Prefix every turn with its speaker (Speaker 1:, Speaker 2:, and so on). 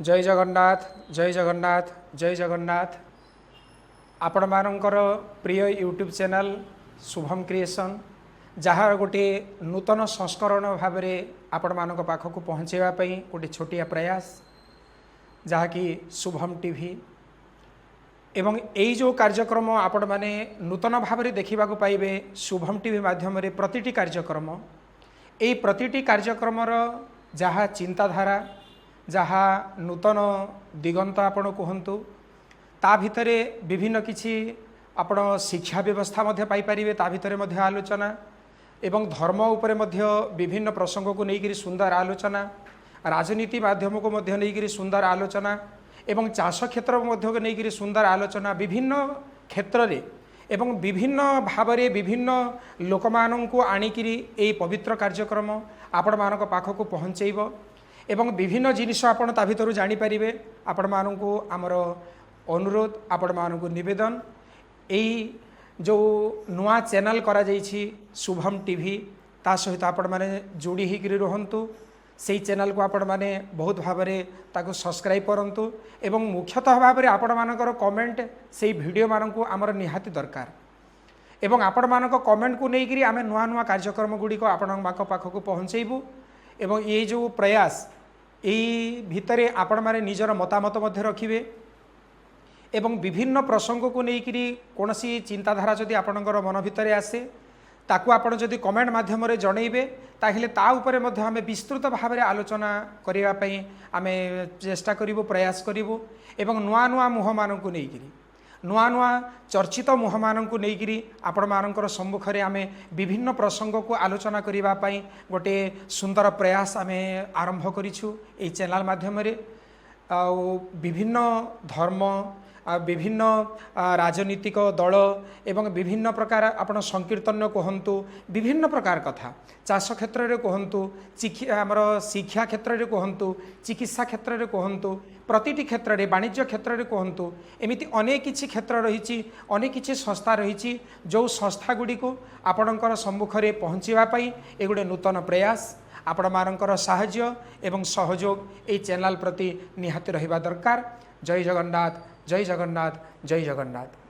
Speaker 1: जय जगन्नाथ जय जगन्नाथ जय जगन्नाथ। आपण मानकर प्रिय यूट्यूब चैनल शुभम क्रिएशन जहाँ गोटे नूतन संस्करण भाव में आपण मान पाखक पहुँचापी गोटे छोटिया प्रयास जहाँकि शुभम टीवी एवं यही जो कार्यक्रम आपण मैंने नूतन भाव में देखा पाइबे शुभम टीवी माध्यम प्रतिटी कार्यक्रम यही प्रतिटी कार्यक्रम जहाँ चिंताधारा जहाँ नूतन दिगंत आपण कहतु ता भितरे विभिन्न किछि आपण शिक्षा व्यवस्था मध्य पाई परिबे ता भितरे मध्य आलोचना एवं धर्म उपरे मध्य विभिन्न प्रसंग को लेकर सुंदर आलोचना राजनीति माध्यम को मध्य लेकर सुंदर आलोचना एवं चाष क्षेत्र मध्य लेकर सुंदर आलोचना विभिन्न क्षेत्र रे एवं विभिन्न भाव में विभिन्न लोक मानू आणिकी यही पवित्र कार्यक्रम आपण मान पाखक पहुँचेब एवं विभिन्न जिनिस आपण ता भितर जानीपारे आपण मानू आमर अनुरोध आपण मानू निवेदन यही जो नुआ चैनल करा जाइछि शुभम टीवी ता सहित आपण माने जोड़ी होकर रुहतु से चैनल को आपण माने बहुत भाव में ताको सब्सक्राइब करंतु एवं मुख्यतः भाव में आपण मानकर कमेंट से वीडियो मानक आमर निहाती दरकार एवं आपण मानक कमेंट को लेकर आम नुआ नुआ कार्यक्रम गुड़िक आपण पाखक पहुँचेबू एवं ये जो प्रयास यही भितरे आपण माने निजर मतामत मध्य रखिबे एवं विभिन्न प्रसंग को लेकर कौन सी चिंताधारा जदि आपणकर मन भितर आसे ताकू आपण जदि कमेंट माध्यम जनइबे ताहले ता उपरे मध्य आमे विस्तृत भाव में आलोचना करने आम चेष्टा करूँ प्रयास करूँ एवं नुआ नुआ मुह मानक नहीं नुआ नुआ चर्चित मुह मानक नहीं आपण मानकर सम्मुख में आम विभिन्न प्रसंग को आलोचना करने गोटे सुंदर प्रयास आम आरंभ करिछु एई चैनल माध्यम विभिन्न धर्म विभिन्न राजनीतिक दल एवं विभिन्न प्रकार आपण संकीर्तन कहतु विभिन्न प्रकार कथा चाष क्षेत्र में कहतु आमर शिक्षा क्षेत्र में कहतु चिकित्सा क्षेत्र में कहतु प्रतिटी क्षेत्र में वाणिज्य क्षेत्र में कहतु एमती अनेक किछि क्षेत्र रही अनेक किछि संस्था रही जो संस्था गुड़ी को आपणकर सम्मुख में पहुँचापी ये गोटे नूतन प्रयास आपण मानकर साहाय्य एवं सहयोग ये चैनल प्रति निहाती रहिबा दरकार। जय जगन्नाथ जय जगन्नाथ जय जगन्नाथ।